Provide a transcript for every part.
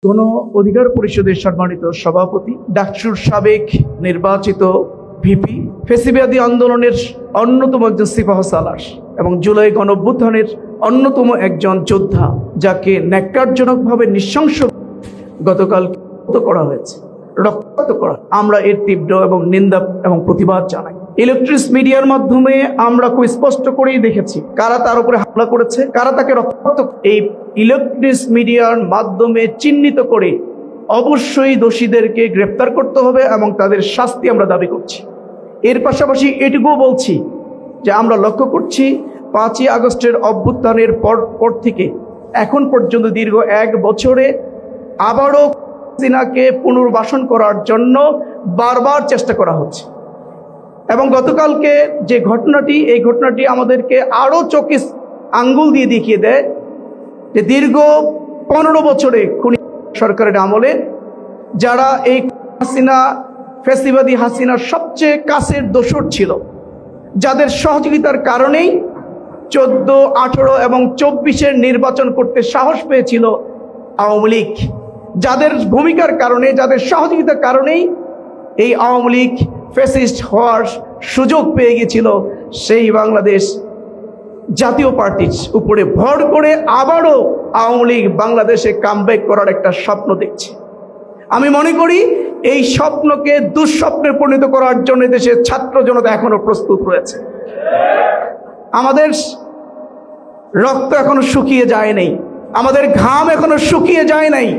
গণ অধিকার পরিষদের সম্মানিত সভাপতি, ডাকসুর সাবেক নির্বাচিত ভিপি, ফ্যাসিবাদী আন্দোলনের অন্যতম একজন সিপাহসালার এবং জুলাই গণঅভ্যুত্থানের অন্যতম একজন যোদ্ধা, যাকে ন্যাক্কারজনকভাবে নৃশংস গতকাল করা হয়েছে, রক্তাক্ত করা। আমরা এর তীব্র এবং নিন্দা এবং প্রতিবাদ জানাই। ইলেকট্রিক মিডিয়ার মাধ্যমে আমরা খুব স্পষ্ট করেই দেখেছি কারা তার উপরে হামলা করেছে, কারা তাকে রক্তাক্ত। এই ইলেকট্রিক মিডিয়ার মাধ্যমে চিহ্নিত করে অবশ্যই দোষীদেরকে গ্রেফতার করতে হবে এবং তাদের শাস্তি আমরা দাবি করছি। এর পাশাপাশি এটুকুও বলছি যে আমরা লক্ষ্য করছি 5ই আগস্টের অভ্যুত্থানের পর থেকে এখন পর্যন্ত দীর্ঘ 1 বছরে আবারও হাসিনাকে পুনর্বাসন করার জন্য বারবার চেষ্টা করা হচ্ছে। এবং গতকালকে যে ঘটনাটি, এই ঘটনাটি আমাদেরকে আরও চোখে আঙ্গুল দিয়ে দেখিয়ে দেয় যে দীর্ঘ 15 বছরে খুনি সরকারের আমলে যারা এই হাসিনা, ফ্যাসিবাদী হাসিনার সবচেয়ে কাছের দোসর ছিল, যাদের সহযোগিতার কারণেই 14, 18 এবং 24-এর নির্বাচন করতে সাহস পেয়েছিল আওয়ামী লীগ, যাদের ভূমিকার কারণে, যাদের সহযোগিতার কারণেই এই আওয়ামী লীগ ফ্যাসিস্ট হওয়ার সুযোগ পেয়ে গেছিল, সেই বাংলাদেশ জাতীয় পার্টির উপরে ভর করে আবারও আওয়ামী লীগ বাংলাদেশে কামব্যাক করার একটা স্বপ্ন দেখছে। আমি মনে করি এই স্বপ্নকে দুঃস্বপ্নে পরিণত করার জন্য দেশের ছাত্র জনতা এখনো প্রস্তুত রয়েছে। আমাদের রক্ত এখনো শুকিয়ে যায় নাই, আমাদের ঘাম এখনো শুকিয়ে যায় নাই।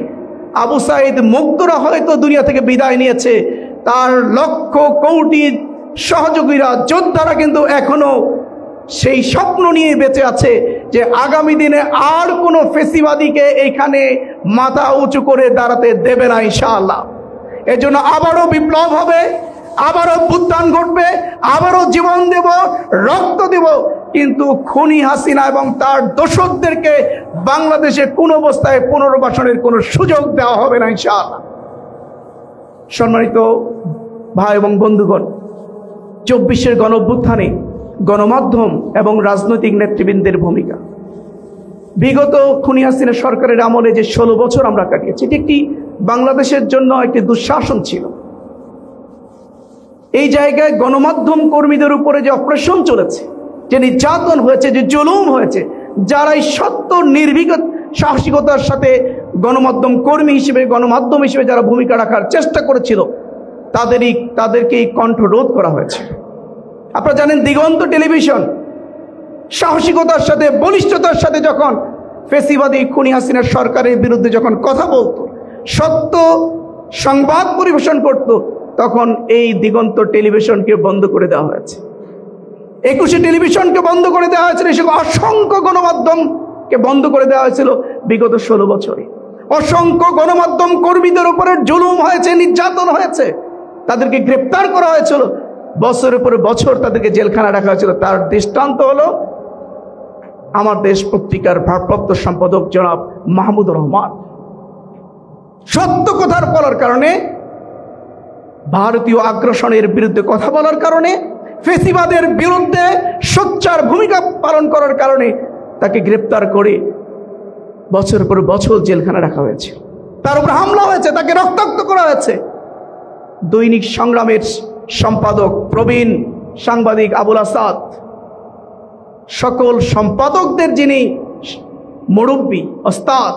আবু সাইদ মুগ্ধরা হয়তো দুনিয়া থেকে বিদায় নিয়েছে, তার লক্ষ কোটি সহযোগীরা, যোদ্ধারা কিন্তু এখনো সেই স্বপ্ন নিয়ে বেঁচে আছে যে আগামী দিনে আর কোনো ফেসিবাদীকে এখানে মাথা উঁচু করে দাঁড়াতে দেবে না ইনশাআল্লাহ। এজন্য আবারও বিপ্লব হবে, আবারও উত্থান ঘটবে, আবারও জীবন দেব, রক্ত দেব, কিন্তু খুনি হাসিনা এবং তার দোসরদেরকে বাংলাদেশে কোনো অবস্থায় পুনর্বাসনের কোনো সুযোগ দেওয়া হবে না ইনশাআল্লাহ। সম্মানিত ভাই এবং বন্ধুগণ, 24-এর গণঅভ্যুত্থানে গণমাধ্যম এবং রাজনৈতিক নেতৃবৃন্দের ভূমিকা, বিগত খুনি হাসিনা সরকারের আমলে যে 16 বছর আমরা কাটিয়েছি, এটি একটি বাংলাদেশের জন্য একটি দুঃশাসন ছিল। এই জায়গায় গণমাধ্যম কর্মীদের উপরে যে অপারেশন চলেছে, যে নির্যাতন হয়েছে, যে জুলুম হয়েছে, যারা এই সত্য নির্ভীক সাহসিকতার সাথে গণমাধ্যম কর্মী হিসেবে, গণমাধ্যম হিসেবে যারা ভূমিকা রাখার চেষ্টা করেছিল, তাদেরকে এই কণ্ঠ রোধ করা হয়েছে। আপনারা জানেন, দিগন্ত টেলিভিশন সাহসিকতার সাথে, বলিষ্ঠতার সাথে যখন ফ্যাসিবাদী খুনি হাসিনার সরকারের বিরুদ্ধে যখন কথা বলতো, সত্য সংবাদ পরিবেশন করত, তখন এই দিগন্ত টেলিভিশনকে বন্ধ করে দেওয়া হয়েছে। 21 টেলিভিশনকে বন্ধ করে দেওয়া হয়েছিল, অসংখ্য গণমাধ্যমকে বন্ধ করে দেওয়া হয়েছিল বিগত 16 বছরে। অসংখ্য গণমাধ্যম কর্মীদের উপরে জুলুম হয়েছে, নির্যাতন হয়েছে, তাদেরকে গ্রেপ্তার করা হয়েছিল, বছরের পর বছর তাদেরকে জেলখানা রাখা হয়েছিল। তার দৃষ্টান্ত হলো আমার দেশ পত্রিকার ভারপ্রাপ্ত সম্পাদক জনাব মাহমুদুর রহমান। সত্য কথার বলার কারণে, ভারতীয় আগ্রাসনের বিরুদ্ধে কথা বলার কারণে, ফ্যাসিবাদের বিরুদ্ধে সোচ্চার ভূমিকা পালন করার কারণে তাকে গ্রেপ্তার করে বছরের পর বছর জেলখানা রাখা হয়েছে, তার উপর হামলা হয়েছে, তাকে রক্তাক্ত করা হয়েছে। দৈনিক সংগ্রামের সম্পাদক প্রবীণ সাংবাদিক আবুল আসাদ, সকল সম্পাদকদের যিনি মুরব্বী, ওস্তাদ,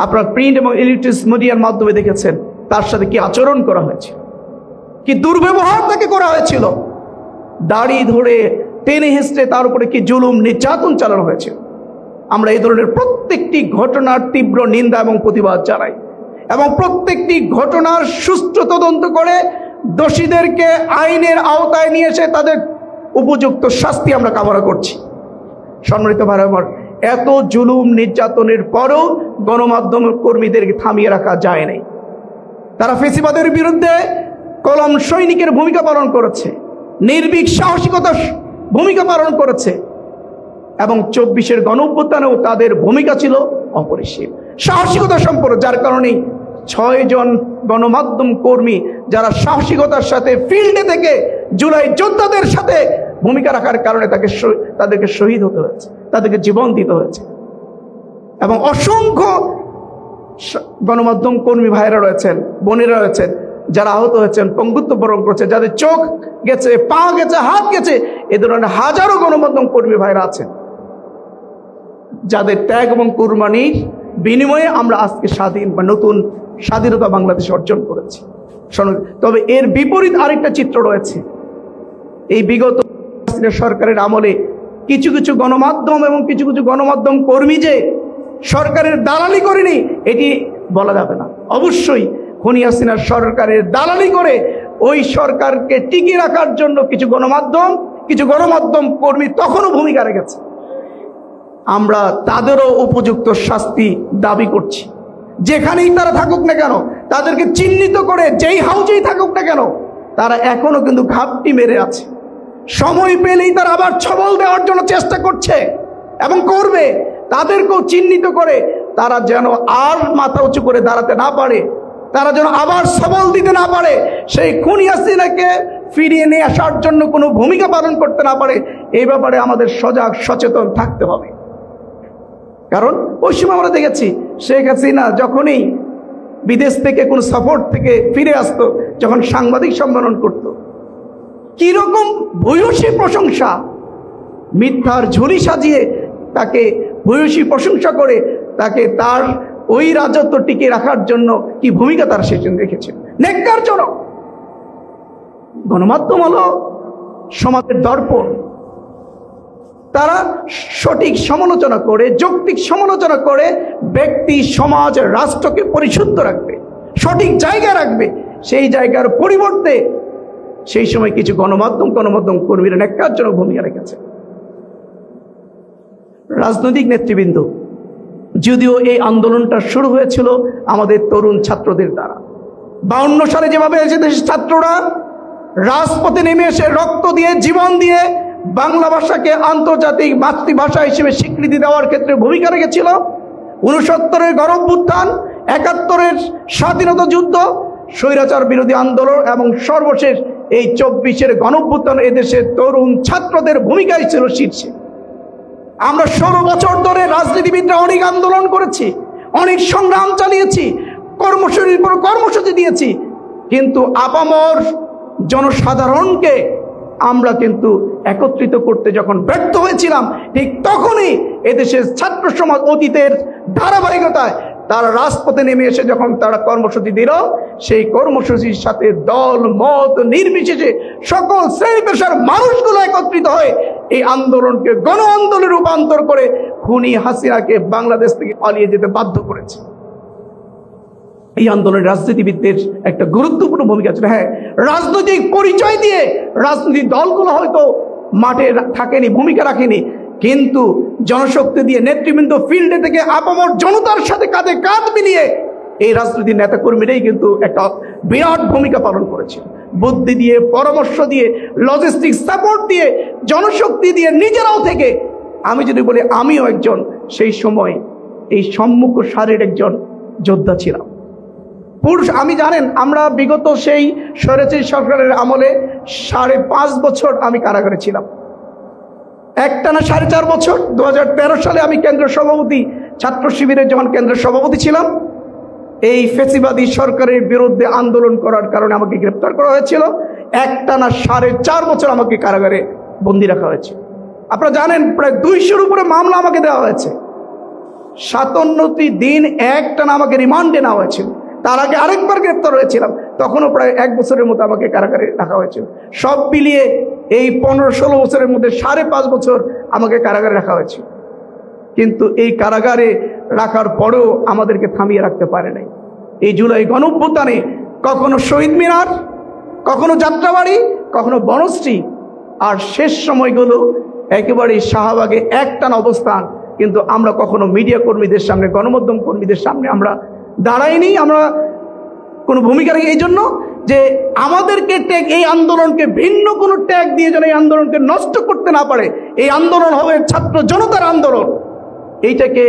আপনার প্রিন্ট এবং ইলেকট্রিক মিডিয়ার মাধ্যমে দেখেছেন তার সাথে কি আচরণ করা হয়েছিল, কি দুর্ব্যবহার তাকে করা হয়েছিল, দাড়ি ধরে টেনে হেঁচড়ে তার উপরে কি জুলুম নির্যাতন চালানো হয়েছিল। আমরা এই ধরনের প্রত্যেকটি ঘটনার তীব্র নিন্দা এবং প্রতিবাদ জানাই এবং প্রত্যেকটি ঘটনার সুষ্ঠু তদন্ত করে দোষীদেরকে আইনের আওতায় নিয়ে এসে তাদের উপযুক্ত শাস্তি আমরা কামনা করছি। সম্মানিত ভাই আমার, এত জুলুম নির্যাতনের পরও গণমাধ্যম কর্মীদেরকে থামিয়ে রাখা যায় নাই। তারা ফ্যাসিবাদের বিরুদ্ধে কলম সৈনিকের ভূমিকা পালন করেছে, নির্ভীক সাহসিকতার ভূমিকা পালন করেছে এবং 24-এর গণঅভ্যুত্থানেও তাদের ভূমিকা ছিল অপরিসীম, সাহসিকতা সম্পন্ন, যার কারণেই 6 জন গণমাধ্যম কর্মী যারা সাহসিকতার সাথে ফিল্ডে থেকে জুলাই যোদ্ধাদের সাথে ভূমিকা রাখার কারণে তাদেরকে শহীদ হতে হয়েছে, তাদেরকে জীবন দিতে হয়েছে। এবং অসংখ্য গণমাধ্যম কর্মী ভাইরা রয়েছেন, বোনেরা রয়েছেন, যারা আহত হয়েছেন, পঙ্গুত্ব বরণ করছে, যাদের চোখ গেছে, পা গেছে, হাত গেছে, এ ধরনের হাজারো গণমাধ্যম কর্মী ভাইরা আছেন, যাদের ত্যাগ এবং কুরবানির বিনিময়ে আমরা আজকে স্বাধীন বা নতুন স্বাধীনতা বাংলাদেশ অর্জন করেছি। তবে এর বিপরীত আরেকটা চিত্র রয়েছে। এই বিগত সরকারের আমলে কিছু কিছু গণমাধ্যম এবং কিছু কিছু গণমাধ্যম কর্মী যে সরকারের দালালি করেনি এটি বলা যাবে না। অবশ্যই খুনি হাসিনার সরকারের দালালি করে ওই সরকারকে টিকিয়ে রাখার জন্য কিছু গণমাধ্যম কর্মী তখনও ভূমিকা রেখেছে। আমরা তাদেরও উপযুক্ত শাস্তি দাবি করছি। যেখানেই তারা থাকুক না কেন, তাদেরকে চিহ্নিত করে যেই হাউজেই থাকুক না কেন, তারা এখনো কিন্তু ঘাপটি মেরে আছে। সময় পেলেই তারা আবার ছবল দেওয়ার জন্য চেষ্টা করছে এবং করবে। তাদেরকেও চিহ্নিত করে তারা যেন আর মাথা উঁচু করে দাঁড়াতে না পারে, তারা যেন আবার সবল দিতে না পারে, সেই খুনি হাসিনাকে ফিরিয়ে নিয়ে আসার জন্য কোনো ভূমিকা পালন করতে না পারে, এই ব্যাপারে আমাদের সজাগ সচেতন থাকতে হবে। কারণ ওই সময় আমরা দেখেছি শেখ হাসিনা যখনই বিদেশ থেকে কোনো সফর থেকে ফিরে আসতো, যখন সাংবাদিক সম্মেলন করত, কিরকম ভূয়সী প্রশংসা, মিথ্যার ঝুলি সাজিয়ে তাকে ভূয়সী প্রশংসা করে তাকে তার ওই রাজত্ব টিকে রাখার জন্য কি ভূমিকা তার সেজন্য রেখেছেন। ন্যাক্কারজনক। গণমাধ্যম হলো সমাজের দর্পণ। তারা সঠিক সমালোচনা করে, যৌক্তিক সমালোচনা করে ব্যক্তি, সমাজ, রাষ্ট্রকে পরিশুদ্ধ রাখবে, সঠিক জায়গায় রাখবে। সেই জায়গার পরিবর্তে সেই সময় কিছু গণমাধ্যম কর্মীরা ন্যাক্কারজনক ভূমিকা রেখেছে। রাজনৈতিক নেতৃবৃন্দ, যদিও এই আন্দোলনটা শুরু হয়েছিল আমাদের তরুণ ছাত্রদের দ্বারা, 52 সালে যেভাবে দেশের ছাত্ররা রাজপথে নেমে এসে রক্ত দিয়ে, জীবন দিয়ে বাংলা ভাষাকে আন্তর্জাতিক মাতৃভাষা হিসেবে স্বীকৃতি দেওয়ার ক্ষেত্রে ভূমিকা রেখেছিল, 69-এর গণঅভ্যুত্থান, 71-এর স্বাধীনতা যুদ্ধ, স্বৈরাচার বিরোধী আন্দোলন এবং সর্বশেষ এই 24-এর গণঅভ্যুত্থান, এদেশের তরুণ ছাত্রদের ভূমিকাই ছিল শীর্ষে। আমরা 16 বছর ধরে রাজনীতিবিদরা অনেক আন্দোলন করেছি, অনেক সংগ্রাম চালিয়েছি, কর্মসূচির পর কর্মসূচি দিয়েছি, কিন্তু আপামর জনসাধারণকে আমরা কিন্তু একত্রিত করতে যখন ব্যর্থ হয়েছিলাম, ঠিক তখনই এদেশের ছাত্র সমাজ অতীতের ধারাবাহিকতায় তারা রাজপথে নেমে এসে যখন তারা কর্মসূচি দিল, সেই কর্মসূচির সাথে দল মত নির্বিশেষে সকল শ্রেণী পেশার মানুষগুলো একত্রিত হয়ে এই আন্দোলনকে গণ আন্দোলনে রূপান্তর করে খুনি হাসিনাকে বাংলাদেশ থেকে পালিয়ে যেতে বাধ্য করেছে। এই আন্দোলনের রাজনীতিবিদদের একটা গুরুত্বপূর্ণ ভূমিকা ছিল। হ্যাঁ, রাজনৈতিক পরিচয় দিয়ে রাজনৈতিক দলগুলো হয়তো মাঠে থাকেনি, ভূমিকা রাখেনি, কিন্তু জনশক্তি দিয়ে নেতৃবৃন্দ ফিল্ডে থেকে আপামর জনতার সাথে কাঁধে কাঁধ মিলিয়ে এই রাজনৈতিক নেতাকর্মীরাই কিন্তু একটা বিরাট ভূমিকা পালন করেছে। বুদ্ধি দিয়ে, পরামর্শ দিয়ে, লজিস্টিক সাপোর্ট দিয়ে, জনশক্তি দিয়ে, নিজেরাও থেকে। আমি যদি বলি আমিও একজন সেই সময় এই সম্মুখ সারির একজন যোদ্ধা ছিলাম। আমি জানেন, আমরা বিগত সেই স্বৈরাচারী সরকারের আমলে 5.5 বছর আমি কারাগারে ছিলাম, একটানা 4.5 বছর। 2013 সালে আমি কেন্দ্র সভাপতি, ছাত্র শিবিরের যখন কেন্দ্র সভাপতি ছিলাম, এই ফ্যাসিবাদী সরকারের বিরুদ্ধে আন্দোলন করার কারণে আমাকে গ্রেপ্তার করা হয়েছিল। একটানা 4.5 বছর আমাকে কারাগারে বন্দী রাখা হয়েছে। আপনারা জানেন, প্রায় 200-র উপরে মামলা আমাকে দেওয়া হয়েছে। 57টি দিন একটানা আমাকে রিমান্ডে নেওয়া হয়েছিল। তার আগে আরেকবার গ্রেপ্তার হয়েছিলাম, তখনও প্রায় 1 বছরের মতো আমাকে কারাগারে রাখা হয়েছিল। সব মিলিয়ে এই 15-16 বছরের মধ্যে 5.5 বছর আমাকে কারাগারে রাখা হয়েছিল। কিন্তু এই কারাগারে রাখার পরেও আমাদেরকে থামিয়ে রাখতে পারে নাই। এই জুলাই গণঅভ্যুত্থানে কখনো শহীদ মিনার, কখনো যাত্রাবাড়ি, কখনো বনশ্রী, আর শেষ সময়গুলো একেবারে শাহবাগে একটানা অবস্থান। কিন্তু আমরা কখনো মিডিয়া কর্মীদের সামনে, গণমাধ্যম কর্মীদের সামনে আমরা দাঁড়াইনি, আমরা কোনো ভূমিকা রাখি। এই জন্য যে আমাদেরকে ট্যাগ, এই আন্দোলনকে ভিন্ন কোনো ট্যাগ দিয়ে যেন এই আন্দোলনকে নষ্ট করতে না পারে। এই আন্দোলন হবে ছাত্র জনতার আন্দোলন। এইটাকে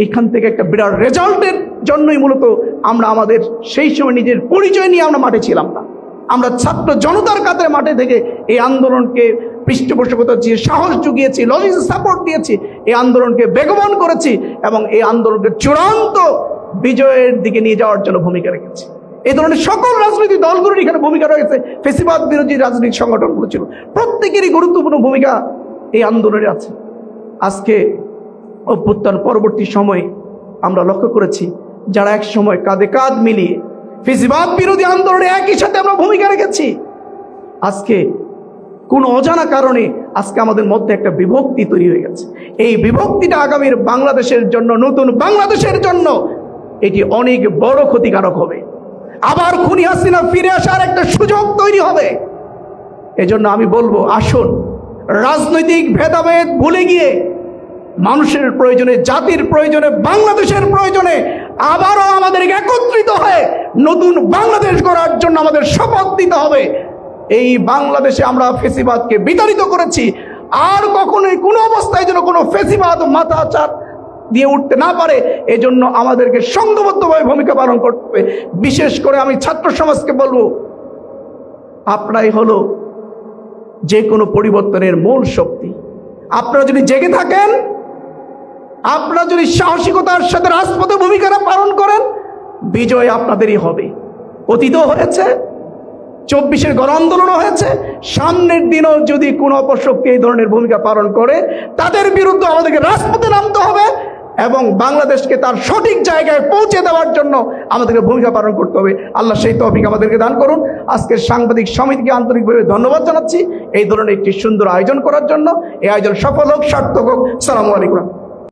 এখান থেকে একটা বিরাট রেজাল্টের জন্যই মূলত আমরা আমাদের সেই সময় নিজের পরিচয় নিয়ে আমরা মাঠে ছিলাম না। আমরা ছাত্র জনতার কাতারে মাঠে থেকে এই আন্দোলনকে পৃষ্ঠপোষকতা দিয়ে সাহস জুগিয়েছি, লজিস্টিক সাপোর্ট দিয়েছি, এই আন্দোলনকে বেগবান করেছি এবং এই আন্দোলনকে চূড়ান্ত বিজয়ের দিকে নিয়ে যাওয়ার জন্য ভূমিকা রেখেছি। এই ধরনের সকল রাজনৈতিক দলগুলোর এখানে ভূমিকা রয়েছে, ফেসিবাদ বিরোধী রাজনৈতিক সংগঠনগুলো ছিল, প্রত্যেকেরই গুরুত্বপূর্ণ ভূমিকা এই আন্দোলনে আছে। আজকে অভ্যুত্থান পরবর্তী সময়ে আমরা লক্ষ্য করেছি যারা এক সময় কাঁধে কাঁধ মিলিয়ে ফেসিবাদ বিরোধী আন্দোলনে একই সাথে আমরা ভূমিকা রেখেছি, আজকে কোনো অজানা কারণে আজকে আমাদের মধ্যে একটা বিভক্তি তৈরি হয়ে গেছে। এই বিভক্তিটা আগামীর বাংলাদেশের জন্য, নতুন বাংলাদেশের জন্য এটি অনেক বড় ক্ষতিকারক হবে। আবার খুনি হাসিনা ফিরে আসার একটা সুযোগ তৈরি হবে। এজন্য আমি বলবো, আসুন রাজনৈতিক ভেদাভেদ ভুলে গিয়ে মানুষের প্রয়োজনে, জাতির প্রয়োজনে, বাংলাদেশের প্রয়োজনে আবারও আমাদেরকে একত্রিত হয়ে নতুন বাংলাদেশ গড়ার জন্য আমাদের শপথ দিতে হবে। এই বাংলাদেশে আমরা ফেসিবাদকে বিতাড়িত করেছি, আর কখনোই কোনো অবস্থায় যেন কোনো ফেসিবাদ মাথাচাড়া দিয়ে উঠতে না পারে, এজন্য আমাদেরকে সংঘবদ্ধভাবে ভূমিকা পালন করতে হবে। বিশেষ করে আমি ছাত্র সমাজকে বলবো, আপনারাই হলো যে কোনো পরিবর্তনের মূল শক্তি। আপনারা যদি জেগে থাকেন, আপনারা যদি সাহসিকতার সাথে রাজপথে ভূমিকা পালন করেন, বিজয় আপনাদেরই হবে। অতীতও হয়েছে, 24-এর গণ আন্দোলনও হয়েছে, সামনের দিনও যদি কোনো অপশক্তি এই ধরনের ভূমিকা পালন করে, তাদের বিরুদ্ধে আমাদেরকে রাজপথে নামতে হবে এবং বাংলাদেশকে তার সঠিক জায়গায় পৌঁছে দেওয়ার জন্য আমাদেরকে ভূমিকা পালন করতে হবে। আল্লাহ সেই তৌফিক আমাদেরকে দান করুন। আজকের সাংবাদিক সমিতিকে আন্তরিকভাবে ধন্যবাদ জানাচ্ছি এই ধরনের একটি সুন্দর আয়োজন করার জন্য। এই আয়োজন সফল হোক, সার্থক হোক। আসসালামু আলাইকুম।